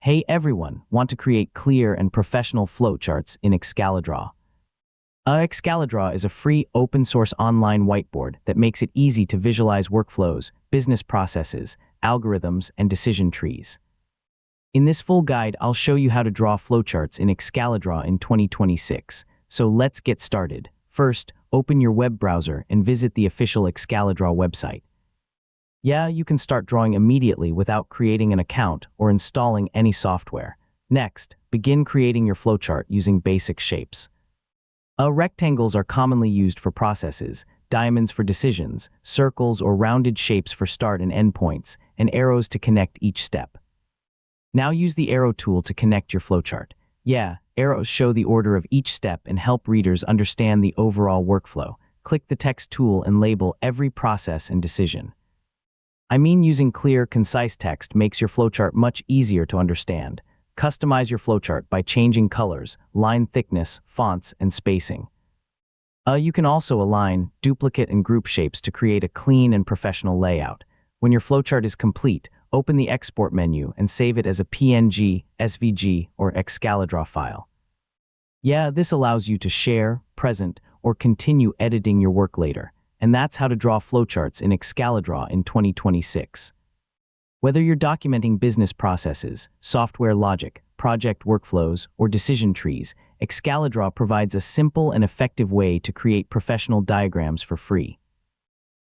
Hey everyone, want to create clear and professional flowcharts in Excalidraw? Excalidraw is a free open-source online whiteboard that makes it easy to visualize workflows, business processes, algorithms, and decision trees. In this full guide, I'll show you how to draw flowcharts in Excalidraw in 2026. So let's get started. First, open your web browser and visit the official Excalidraw website. Yeah, you can start drawing immediately without creating an account or installing any software. Next, begin creating your flowchart using basic shapes. Rectangles are commonly used for processes, diamonds for decisions, circles or rounded shapes for start and end points, and arrows to connect each step. Now use the arrow tool to connect your flowchart. Yeah, arrows show the order of each step and help readers understand the overall workflow. Click the text tool and label every process and decision. Using clear, concise text makes your flowchart much easier to understand. Customize your flowchart by changing colors, line thickness, fonts, and spacing. You can also align, duplicate, and group shapes to create a clean and professional layout. When your flowchart is complete, open the export menu and save it as a PNG, SVG, or Excalidraw file. Yeah, this allows you to share, present, or continue editing your work later. And that's how to draw flowcharts in Excalidraw in 2026. Whether you're documenting business processes, software logic, project workflows, or decision trees, Excalidraw provides a simple and effective way to create professional diagrams for free.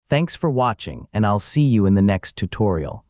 Thanks for watching, and I'll see you in the next tutorial.